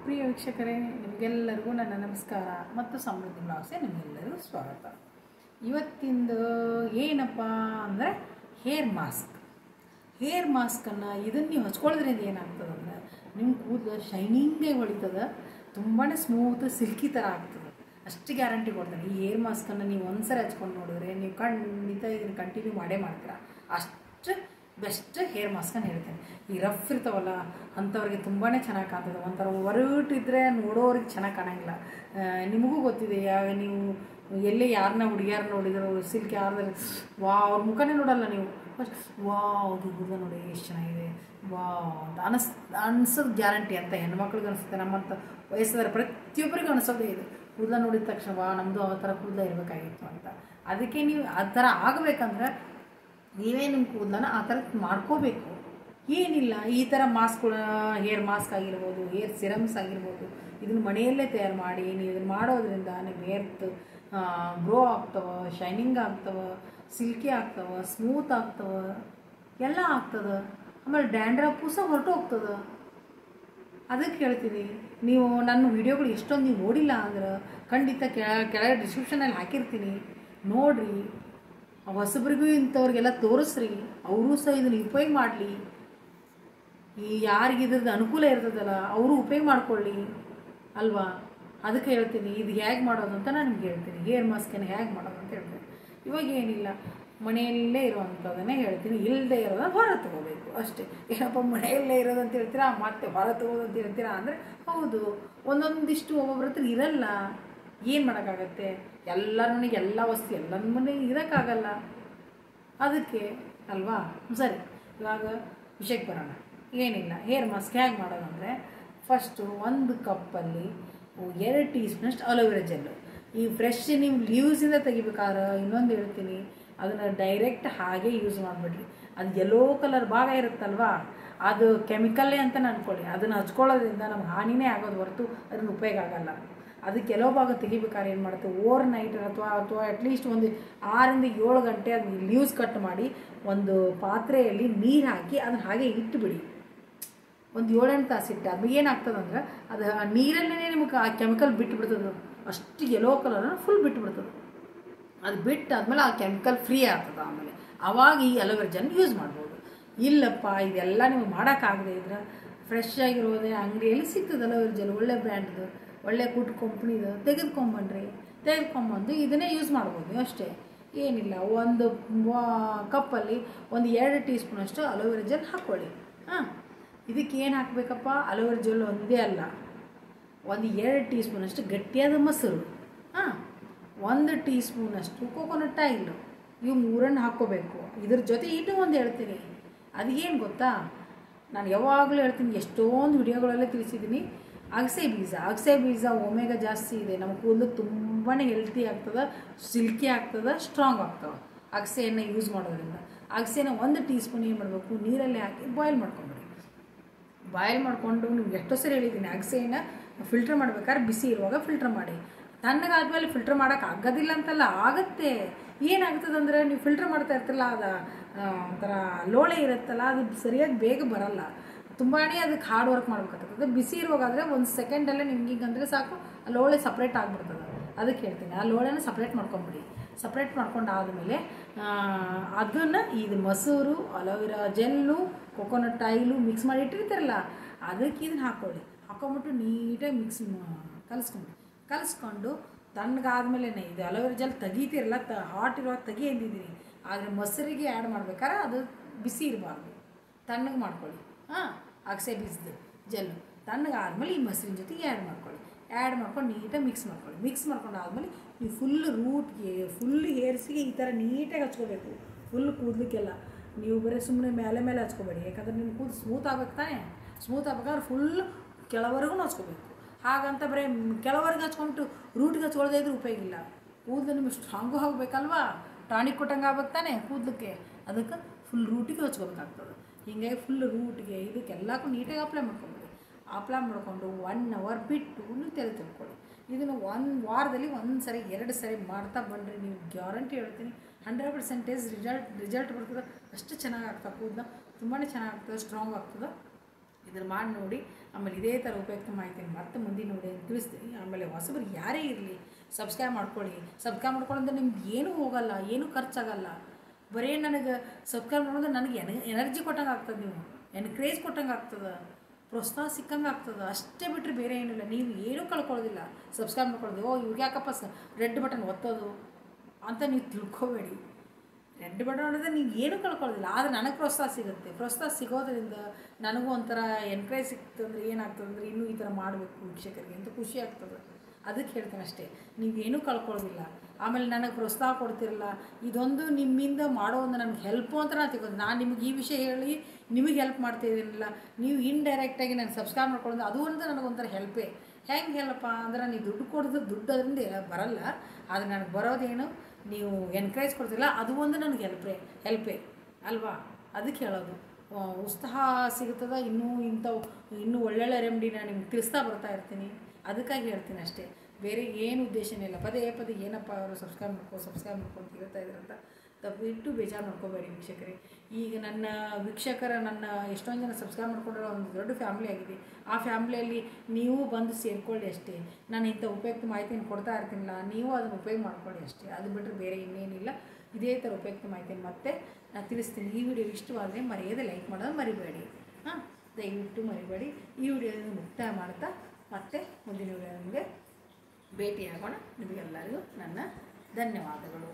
ಪ್ರಿಯ ವೀಕ್ಷಕರೇ, ನಿಮಗೆಲ್ಲರಿಗೂ ನನ್ನ ನಮಸ್ಕಾರ ಮತ್ತು ಸಮೃದ್ಧಿ ಬ್ಲಾಗ್ಸ್ಗೆ ನಿಮಗೆಲ್ಲರಿಗೂ ಸ್ವಾಗತ. ಇವತ್ತಿಂದು ಏನಪ್ಪ ಅಂದರೆ ಹೇರ್ ಮಾಸ್ಕನ್ನು ಇದನ್ನು ನೀವು ಹಚ್ಕೊಳ್ಳೋದ್ರಿಂದ ಏನಾಗ್ತದೆ ಅಂದರೆ ನಿಮ್ಮ ಕೂದಲು ಶೈನಿಂಗೇ ಹೊಳಿತದೆ, ತುಂಬಾ ಸ್ಮೂತ್ ಸಿಲ್ಕಿ ಥರ ಆಗ್ತದೆ. ಅಷ್ಟು ಗ್ಯಾರಂಟಿ ಕೊಡ್ತಾನೆ. ಈ ಹೇರ್ ಮಾಸ್ಕನ್ನು ನೀವು ಒಂದ್ಸರಿ ಹಚ್ಕೊಂಡು ನೋಡಿದ್ರೆ ನೀವು ಖಂಡಿತ ಇದನ್ನು ಕಂಟಿನ್ಯೂ ಮಾಡ್ತೀರಾ. ಅಷ್ಟು ಬೆಸ್ಟ್ ಹೇರ್ ಮಾಸ್ಕನ್ನು ಹೇಳ್ತೇನೆ. ಈ ರಫ್ ಇರ್ತಾವಲ್ಲ ಅಂಥವ್ರಿಗೆ ತುಂಬಾ ಚೆನ್ನಾಗಿ ಕಾಣ್ತದೆ. ಒಂಥರ ಹೊರಟಿದ್ರೆ ನೋಡೋರಿಗೆ ಚೆನ್ನಾಗಿ ಕಾಣೋಂಗಿಲ್ಲ. ನಿಮಗೂ ಗೊತ್ತಿದೆ, ನೀವು ಎಲ್ಲೇ ಯಾರನ್ನ ಹುಡುಗಿಯಾರನ್ನ ನೋಡಿದ್ರು ಸಿಲ್ಕ್ ಯಾರ್ದಾರು ಅವ್ರ ಮುಖನೇ ನೋಡಲ್ಲ ನೀವು. ಫಸ್ಟ್ ಅದು ಕೂದಲು ನೋಡಿ ಎಷ್ಟು ಚೆನ್ನಾಗಿದೆ ಅಂತ ಅನಿಸೋದು ಗ್ಯಾರಂಟಿ ಅಂತ ಹೆಣ್ಮಕ್ಳಿಗೆ ಅನಿಸುತ್ತೆ. ನಮ್ಮಂಥ ವಯಸ್ಸಾದ್ರೆ ಪ್ರತಿಯೊಬ್ಬರಿಗೂ ಅನಿಸೋದೇ ಇದೆ. ಕೂದಲು ನೋಡಿದ ತಕ್ಷಣ ನಮ್ಮದು ಆ ಥರ ಕೂದಲು ಇರಬೇಕಾಗಿತ್ತು ಅಂತ. ಅದಕ್ಕೆ ನೀವು ಆ ಥರ ಆಗಬೇಕಂದ್ರೆ ನೀವೇ ನಿಮ್ಮ ಕೂದಲನ್ನ ಆ ಥರ ಮಾಡ್ಕೋಬೇಕು. ಏನಿಲ್ಲ, ಈ ಥರ ಮಾಸ್ಕ್ಗಳು, ಹೇರ್ ಮಾಸ್ಕ್ ಆಗಿರ್ಬೋದು, ಹೇರ್ ಸಿರಮ್ಸ್ ಆಗಿರ್ಬೋದು, ಇದನ್ನು ಮನೆಯಲ್ಲೇ ತಯಾರು ಮಾಡಿ ನೀವು ಇದನ್ನು ಮಾಡೋದ್ರಿಂದ ನಿಮ್ಮ ಹೇರ್ತ್ ಗ್ರೋ ಆಗ್ತವೆ, ಶೈನಿಂಗ್ ಆಗ್ತವೆ, ಸಿಲ್ಕಿ ಆಗ್ತವೆ, ಸ್ಮೂತ್ ಆಗ್ತವೆ, ಎಲ್ಲ ಆಗ್ತದೆ. ಆಮೇಲೆ ಡ್ಯಾಂಡ್ರಫು ಸಹ ಹೊರಟು ಹೋಗ್ತದೆ. ಅದಕ್ಕೆ ಹೇಳ್ತೀನಿ, ನೀವು ನನ್ನ ವೀಡಿಯೋಗಳು ಎಷ್ಟೊಂದು ನೀವು ನೋಡಿಲ್ಲ ಅಂದ್ರೆ ಖಂಡಿತ ಕೆಳಗೆ ಡಿಸ್ಕ್ರಿಪ್ಷನಲ್ಲಿ ಹಾಕಿರ್ತೀನಿ, ನೋಡಿರಿ. ಹೊಸಬ್ರಿಗೂ ಇಂಥವ್ರಿಗೆಲ್ಲ ತೋರಿಸ್ರಿ, ಅವರೂ ಸಹ ಇದನ್ನು ಉಪಯೋಗ ಮಾಡಲಿ. ಈ ಯಾರಿಗೆ ಇದ್ರದ್ದು ಅನುಕೂಲ ಇರ್ತದಲ್ಲ ಅವರು ಉಪಯೋಗ ಮಾಡ್ಕೊಳ್ಳಿ ಅಲ್ವಾ. ಅದಕ್ಕೆ ಹೇಳ್ತೀನಿ, ಇದು ಹೇಗೆ ಮಾಡೋದು ಅಂತ ನಾನು ನಿಮ್ಗೆ ಹೇಳ್ತೀನಿ. ಹೇರ್ ಮಾಸ್ಕನ್ನು ಹೇಗೆ ಮಾಡೋದು ಅಂತ ಹೇಳ್ತೀನಿ. ಇವಾಗ ಏನಿಲ್ಲ, ಮನೆಯಲ್ಲೇ ಇರೋವಂಥದ್ದನ್ನೇ ಹೇಳ್ತೀನಿ. ಇಲ್ಲದೆ ಇರೋದನ್ನು ಹೊರ ತೊಗೋಬೇಕು ಅಷ್ಟೇ. ಏನಪ್ಪ ಮನೆಯಲ್ಲೇ ಇರೋದಂತ ಹೇಳ್ತೀರಾ, ಮತ್ತೆ ಹೊರ ತೊಗೋದಂತ ಹೇಳ್ತೀರಾ ಅಂದರೆ ಹೌದು, ಒಂದೊಂದಿಷ್ಟು ಒಬ್ಬೊಬ್ರ ಹತ್ರ ಇರಲ್ಲ. ಏನು ಮಾಡೋಕ್ಕಾಗತ್ತೆ, ಎಲ್ಲರೂ ಎಲ್ಲ ವಸ್ತು ಎಲ್ಲ ಮನೆ ಇರೋಕ್ಕಾಗಲ್ಲ. ಅದಕ್ಕೆ ಅಲ್ವಾ. ಸರಿ, ಇವಾಗ ವಿಷಯಕ್ಕೆ ಬರೋಣ. ಏನಿಲ್ಲ, ಹೇರ್ ಮಾಸ್ಕ್ ಹೇಗೆ ಮಾಡೋದಂದರೆ ಫಸ್ಟು ಒಂದು ಕಪ್ಪಲ್ಲಿ 2 ಟೀ ಸ್ಪೂನಷ್ಟು ಅಲೋವೆರಾ ಜೆಲ್ಲು. ಈ ಫ್ರೆಶ್ ನೀವು ಲೀವ್ಸಿಂದ ತೆಗಿಬೇಕಾದ್ರೆ ಇನ್ನೊಂದು ಹೇಳ್ತೀನಿ, ಅದನ್ನು ಡೈರೆಕ್ಟ್ ಹಾಗೆ ಯೂಸ್ ಮಾಡಿಬಿಡ್ರಿ. ಅದು ಯೆಲ್ಲೋ ಕಲರ್ ಭಾಗ ಇರುತ್ತಲ್ವಾ, ಅದು ಕೆಮಿಕಲ್ಲೇ ಅಂತ ಅಂದ್ಕೊಳ್ಳಿ. ಅದನ್ನು ಹಚ್ಕೊಳ್ಳೋದ್ರಿಂದ ನಮ್ಗೆ ಹಾನಿನೇ ಆಗೋದು ಹೊರತು ಅದನ್ನು ಉಪಯೋಗ ಆಗಲ್ಲ. ಅದಕ್ಕೆ ಕೆಲವು ಭಾಗ ತೆಗಿಬೇಕಾದ್ರೆ ಏನು ಮಾಡುತ್ತೆ, ಓವರ್ ನೈಟ್ ಅಥವಾ ಅಟ್ಲೀಸ್ಟ್ ಒಂದು 6 ರಿಂದ 7 ಗಂಟೆ ಅದನ್ನ ಲೀವ್ಸ್ ಕಟ್ ಮಾಡಿ ಒಂದು ಪಾತ್ರೆಯಲ್ಲಿ ನೀರು ಹಾಕಿ ಅದನ್ನು ಹಾಗೆ ಇಟ್ಟುಬಿಡಿ. ಒಂದು 7-8 ತಾಸು ಇಟ್ಟು ಅದು ಏನಾಗ್ತದಂದ್ರೆ ಅದು ಆ ನೀರಲ್ಲೇ ನಿಮಗೆ ಆ ಕೆಮಿಕಲ್ ಬಿಟ್ಟುಬಿಡ್ತದೆ. ಅಷ್ಟು ಯೆಲ್ಲೋ ಕಲರನ್ನು ಫುಲ್ ಬಿಟ್ಟುಬಿಡ್ತದೆ. ಅದು ಬಿಟ್ಟಾದ್ಮೇಲೆ ಆ ಕೆಮಿಕಲ್ ಫ್ರೀ ಆಗ್ತದೆ. ಆಮೇಲೆ ಆವಾಗ ಈ ಅಲೋವೆರಾ ಜೆಲ್ ಯೂಸ್ ಮಾಡ್ಬೋದು. ಇಲ್ಲಪ್ಪ ಇದೆಲ್ಲ ನಿಮಗೆ ಮಾಡೋಕ್ಕಾಗದೆ ಇದ್ರೆ ಫ್ರೆಶ್ ಆಗಿರೋದೇ ಅಂಗಡಿಯಲ್ಲಿ ಸಿಗ್ತದೆ ಅಲೋವೆರಾ ಜೆಲ್, ಒಳ್ಳೆ ಬ್ರ್ಯಾಂಡ್ದು, ಒಳ್ಳೆ ಗುಡ್ ಕಂಪ್ನಿದು ತೆಗೆದುಕೊಂಬಂದು ಇದನ್ನೇ ಯೂಸ್ ಮಾಡ್ಬೋದು ನೀವು ಅಷ್ಟೇ. ಏನಿಲ್ಲ, ಒಂದು ಕಪ್ಪಲ್ಲಿ ಒಂದು 2 ಟೀ ಸ್ಪೂನಷ್ಟು ಅಲೋವೆರಾ ಜೆಲ್ ಹಾಕ್ಕೊಳ್ಳಿ. ಇದಕ್ಕೆ ಏನು ಹಾಕಬೇಕಪ್ಪ, ಅಲೋವೆರಾ ಜೆಲ್ ಒಂದೇ ಅಲ್ಲ, ಒಂದು 2 ಟೀ ಸ್ಪೂನಷ್ಟು ಗಟ್ಟಿಯಾದ ಮೊಸರು, 1 ಟೀ ಸ್ಪೂನಷ್ಟು ಕೋಕೋನಟ್ ಆಯಿಲು, ಇವು 3 ಹಾಕ್ಕೋಬೇಕು. ಇದ್ರ ಜೊತೆ ಇನ್ನೂ ಒಂದು ಹೇಳ್ತೀನಿ, ಅದೇನು ಗೊತ್ತಾ, ನಾನು ಯಾವಾಗಲೂ ಹೇಳ್ತೀನಿ, ಎಷ್ಟೊಂದು ವಿಡಿಯೋಗಳಲ್ಲೇ ತಿಳಿಸಿದ್ದೀನಿ, ಅಗಸೆ ಬೀಜ ಒಮೆಗಾ ಜಾಸ್ತಿ ಇದೆ. ನಮ್ಮ ಕೂದಲು ತುಂಬಾ ಹೆಲ್ತಿ ಆಗ್ತದೆ, ಸಿಲ್ಕಿ ಆಗ್ತದೆ, ಸ್ಟ್ರಾಂಗ್ ಆಗ್ತವೆ ಅಗಸೆಯನ್ನು ಯೂಸ್ ಮಾಡೋದ್ರಿಂದ. ಅಗಸೆನ 1 ಟೀ ಸ್ಪೂನ್ ಏನು ಮಾಡಬೇಕು, ನೀರಲ್ಲಿ ಹಾಕಿ ಬಾಯ್ಲ್ ಮಾಡ್ಕೊಂಬಿಡಿ. ಬಾಯ್ಲ್ ಮಾಡಿಕೊಂಡು ನಿಮ್ಗೆ ಎಷ್ಟೋ ಸರಿ ಹೇಳಿದ್ದೀನಿ, ಅಗಸೆಯನ್ನು ಫಿಲ್ಟ್ರ್ ಮಾಡ್ಬೇಕಾದ್ರೆ ಬಿಸಿ ಇರುವಾಗ ಫಿಲ್ಟ್ರ್ ಮಾಡಿ. ತಣ್ಣಗಾದ್ಮೇಲೆ ಫಿಲ್ಟ್ರ್ ಮಾಡೋಕೆ ಆಗೋದಿಲ್ಲ ಅಂತಲ್ಲ, ಆಗುತ್ತೆ. ಏನಾಗ್ತದೆ ಅಂದರೆ ನೀವು ಫಿಲ್ಟ್ರ್ ಮಾಡ್ತಾ ಇರ್ತಿಲ್ಲ, ಅದು ಒಂಥರ ಲೋಳೆ ಇರುತ್ತಲ್ಲ, ಅದು ಸರಿಯಾಗಿ ಬೇಗ ಬರಲ್ಲ. ತುಂಬಾ ಅದಕ್ಕೆ ಹಾರ್ಡ್ ವರ್ಕ್ ಮಾಡ್ಬೇಕಾಗ್ತದೆ. ಬಿಸಿ ಇರುವಾಗಾದರೆ 1 ಸೆಕೆಂಡಲ್ಲೇ ನಿಮ್ಗೆ ಹಿಂಗಂದರೆ ಸಾಕು, ಆ ಲೋಳೆ ಸಪ್ರೇಟ್ ಆಗಿಬಿಡ್ತದೆ. ಅದಕ್ಕೆ ಹೇಳ್ತೀನಿ, ಆ ಲೋಳೆನ ಸಪ್ರೇಟ್ ಮಾಡ್ಕೊಂಬಿಡಿ. ಸಪ್ರೇಟ್ ಮಾಡ್ಕೊಂಡಾದಮೇಲೆ ಅದನ್ನು ಇದು ಮೊಸರು, aloe vera gel, coconut oil mix ಮಾಡಿ ಇಟ್ಟಿರ್ತಾರಲ್ಲ, ಅದಕ್ಕೆ ಇದನ್ನು ಹಾಕ್ಕೊಂಬಿಟ್ಟು ನೀಟಾಗಿ ಕಲಿಸ್ಕೊಂಡು ತಣ್ಣಗಾದ್ಮೇಲೆ ಇದು ಅಲೋವೆರಾ ಜೆಲ್ ತೆಗೀತಿರಲ್ಲ, ಹಾಟ್ ಇರುವಾಗ ತೆಗಿ ಅಂದಿದ್ದೀನಿ. ಆದರೆ ಮೊಸರಿಗೆ ಆ್ಯಡ್ ಮಾಡ್ಬೇಕಾದ್ರೆ ಅದು ಬಿಸಿ ಇರಬಾರ್ದು, ತಣ್ಣಗೆ ಮಾಡ್ಕೊಳ್ಳಿ. ಅಗಸೆ ಬೀಜದ ಜೆಲ್ಲು ತಣ್ಣಗಾದ್ಮೇಲೆ ಈ ಮೊಸರಿನ ಜೊತೆಗೆ ಆ್ಯಡ್ ಮಾಡ್ಕೊಂಡು ನೀಟಾಗಿ ಮಿಕ್ಸ್ ಮಾಡ್ಕೊಂಡಾದ್ಮೇಲೆ ನೀವು ಫುಲ್ ಹೇರ್ಸಿಗೆ ಈ ಥರ ನೀಟಾಗಿ ಹಚ್ಕೋಬೇಕು. ಫುಲ್ ಕೂದಲಿಕ್ಕೆಲ್ಲ ನೀವು ಬರೀ ಸುಮ್ಮನೆ ಮೇಲೆ ಹಚ್ಕೋಬೇಡಿ. ಯಾಕಂದರೆ ನಿಮ್ಮ ಕೂದಲು ಸ್ಮೂತ್ ಆಗ್ಬೇಕು ತಾನೇ. ಸ್ಮೂತ್ ಆಗ್ಬೇಕಾದ್ರೆ ಫುಲ್ ಕೆಳವರೆಗೂ ಹಚ್ಕೋಬೇಕು. ಹಾಗಂತ ಬರೀ ಕೆಳವರೆಗೆ ಹಚ್ಕೊಂಬಿಟ್ಟು ರೂಟ್ಗೆ ಹಚ್ಕೊಳ್ಳೋದೇ ಇದ್ರೂ ಉಪಯೋಗ ಇಲ್ಲ. ಕೂದಲು ನಿಮಗೆ ಸ್ಟ್ರಾಂಗು ಆಗಬೇಕಲ್ವಾ, ಟಾನಿಕ್ ಕೊಟ್ಟಂಗೆ ಆಗ್ಬೇಕು ತಾನೇ ಕೂದಲಕ್ಕೆ. ಅದಕ್ಕೆ ಫುಲ್ ರೂಟಿಗೆ ಹಚ್ಕೋಬೇಕಾಗ್ತದೆ. ಹೀಗಾಗಿ ಫುಲ್ ರೂಟ್ಗೆ ಇದಕ್ಕೆಲ್ಲಕ್ಕೂ ನೀಟಾಗಿ ಅಪ್ಲೈ ಮಾಡ್ಕೊಂಡು 1 ಅವರ್ ಬಿಟ್ಟು ನೀವು ತೆಗೆದುಕೊಳ್ಳಿ. ಇದನ್ನು 1 ವಾರದಲ್ಲಿ 1 ಸರಿ 2 ಸರಿ ಮಾಡ್ತಾ ಬಂದರೆ ನೀವು ಗ್ಯಾರಂಟಿ ಹೇಳ್ತೀನಿ 100% ರಿಸಲ್ಟ್ ಬರ್ತದೆ. ಅಷ್ಟು ಚೆನ್ನಾಗಿ ಆಗ್ತದೆ, ಕೂದಲು ತುಂಬಾ ಚೆನ್ನಾಗಾಗ್ತದೆ, ಸ್ಟ್ರಾಂಗ್ ಆಗ್ತದೆ. ಇದನ್ನು ಮಾಡಿ ನೋಡಿ. ಆಮೇಲೆ ಇದೇ ಥರ ಉಪಯುಕ್ತ ಮಾಹಿತಿಯನ್ನು ಮತ್ತೆ ಮುಂದಿನ ನೋಡಿ ಅಂತ ತಿಳಿಸ್ತೀನಿ. ಆಮೇಲೆ ಹೊಸಬರು ಯಾರೇ ಇರಲಿ ಸಬ್ಸ್ಕ್ರೈಬ್ ಮಾಡ್ಕೊಳ್ಳಿ. ಸಬ್ಸ್ಕ್ರೈಬ್ ಮಾಡ್ಕೊಳ್ಳೋದ್ರೆ ನಿಮ್ಗೆ ಏನೂ ಹೋಗಲ್ಲ, ಏನೂ ಖರ್ಚಾಗಲ್ಲ. ಬರೀ ನನಗೆ ಸಬ್ಸ್ಕ್ರೈಬ್ ಮಾಡೋದು ನನಗೆ ಎನರ್ಜಿ ಕೊಟ್ಟಂಗೆ ಆಗ್ತದೆ, ನೀವು ಎನ್ಕರೇಜ್ ಕೊಟ್ಟಂಗೆ ಆಗ್ತದೆ, ಪ್ರೋತ್ಸಾಹ ಸಿಕ್ಕಂಗೆ ಆಗ್ತದೆ. ಅಷ್ಟೇ ಬಿಟ್ಟರೆ ಬೇರೆ ಏನಿಲ್ಲ. ನೀವು ಏನೂ ಕಳ್ಕೊಳ್ಳೋದಿಲ್ಲ ಸಬ್ಸ್ಕ್ರೈಬ್ ಮಾಡ್ಕೊಳ್ಳೋದು. ಇವ್ರಿಗೆ ಯಾಕಪ್ಪ ರೆಡ್ ಬಟನ್ ಒತ್ತೋದು ಅಂತ ನೀವು ತಿಳ್ಕೊಬೇಡಿ. ರೆಡ್ ಬಟನ್ ಹೊಡೆದ್ರೆ ನೀವು ಏನೂ ಕಳ್ಕೊಳ್ಳೋದಿಲ್ಲ. ಆದರೆ ನನಗೆ ಪ್ರೋತ್ಸಾಹ ಸಿಗುತ್ತೆ. ಪ್ರೋತ್ಸಾಹ ಸಿಗೋದ್ರಿಂದ ನನಗೂ ಒಂಥರ ಎನ್ಕರೇಜ್ ಸಿಕ್ತು ಅಂದರೆ ಏನಾಗ್ತದೆ ಅಂದರೆ ಇನ್ನೂ ಈ ಥರ ಮಾಡಬೇಕು ವೀಕ್ಷಕರಿಗೆ ಅಂತ ಖುಷಿ ಆಗ್ತದೆ. ಅದಕ್ಕೆ ಹೇಳ್ತೇನೆ ಅಷ್ಟೇ, ನೀವೇನೂ ಕಳ್ಕೊಳ್ಳೋದಿಲ್ಲ. ಆಮೇಲೆ ನನಗೆ ಪ್ರೋತ್ಸಾಹ ಕೊಡ್ತಿರಲ್ಲ, ಇದೊಂದು ನಿಮ್ಮಿಂದ ಮಾಡೋ ಒಂದು ನನಗೆ ಹೆಲ್ಪು ಅಂತ ನಾನು ತಿಳ್ಕೊಂಡು, ನಾನು ನಿಮಗೆ ಈ ವಿಷಯ ಹೇಳಿ ನಿಮಗೆ ಹೆಲ್ಪ್ ಮಾಡ್ತಾಯಿದ್ದೀನಿಲ್ಲ, ನೀವು ಇಂಡೈರೆಕ್ಟಾಗಿ ನಾನು ಸಬ್ಸ್ಕ್ರೈಬ್ ಮಾಡ್ಕೊಳ್ಳೋದು ಅದು ಒಂದು ನನಗೊಂಥರ ಹೆಲ್ಪೇ. ಹೆಂಗೆ ಹೇಳಪ್ಪ ಅಂದ್ರೆ ನೀವು ದುಡ್ಡು ಕೊಡೋದು ದುಡ್ಡು ಅದರಿಂದ ಬರಲ್ಲ, ಆದರೆ ನನಗೆ ಬರೋದೇನು ನೀವು ಎನ್ಕರೇಜ್ ಕೊಡ್ತಿಲ್ಲ, ಅದು ಒಂದು ನನಗೆ ಹೆಲ್ಪೇ ಅಲ್ವಾ. ಅದಕ್ಕೆ ಹೇಳೋದು ಉತ್ಸಾಹ ಸಿಗುತ್ತದೆ. ಇನ್ನೂ ಒಳ್ಳೊಳ್ಳೆ ರೆಮಿಡಿನ ನಿಮ್ಗೆ ತಿಳಿಸ್ತಾ ಬರ್ತಾ ಇರ್ತೀನಿ. ಅದಕ್ಕಾಗಿ ಹೇಳ್ತೀನಿ ಅಷ್ಟೇ, ಬೇರೆ ಏನು ಉದ್ದೇಶನೇ ಇಲ್ಲ. ಪದೇ ಪದೇ ಏನಪ್ಪ ಅವರು ಸಬ್ಸ್ಕ್ರೈಬ್ ಮಾಡ್ಕೊ ಅಂತ ಹೇಳ್ತಾ ಇದ್ರಂತ ದಯವಿಟ್ಟು ಬೇಜಾರು ಮಾಡ್ಕೋಬೇಡಿ ವೀಕ್ಷಕರೇ. ಈಗ ನನ್ನ ಎಷ್ಟೊಂದು ಜನ ಸಬ್ಸ್ಕ್ರೈಬ್ ಮಾಡ್ಕೊಂಡಿರೋ ಒಂದು ದೊಡ್ಡ ಫ್ಯಾಮಿಲಿ ಆಗಿದೆ. ಆ ಫ್ಯಾಮ್ಲಿಯಲ್ಲಿ ನೀವು ಬಂದು ಸೇರಿಕೊಳ್ಳಿ ಅಷ್ಟೇ. ನಾನು ಇಂಥ ಉಪಯುಕ್ತ ಮಾಹಿತಿಯನ್ನು ಕೊಡ್ತಾ ಇರ್ತೀನಿಲ್ಲ, ನೀವು ಅದನ್ನು ಉಪಯೋಗ ಮಾಡ್ಕೊಳ್ಳಿ ಅಷ್ಟೇ. ಅದು ಬಿಟ್ಟರೆ ಬೇರೆ ಇನ್ನೇನಿಲ್ಲ. ಇದೇ ಥರ ಉಪಯುಕ್ತ ಮಾಹಿತಿಯನ್ನು ಮತ್ತೆ ನಾನು ತಿಳಿಸ್ತೀನಿ. ಈ ವಿಡಿಯೋ ಇಷ್ಟವಾದರೆ ಮರೆಯದೆ ಲೈಕ್ ಮಾಡೋದು ಮರಿಬೇಡಿ. ದಯವಿಟ್ಟು ಮರಿಬೇಡಿ. ಈ ವಿಡಿಯೋದಿಂದ ಮುಕ್ತಾಯ ಮಾಡ್ತಾ ಮತ್ತೆ ಮುಂದಿನ ವಿಡಿಯೋ ನಿಮಗೆ ಭೇಟಿಯಾಗೋಣ. ನಿಮಗೆಲ್ಲರಿಗೂ ನನ್ನ ಧನ್ಯವಾದಗಳು.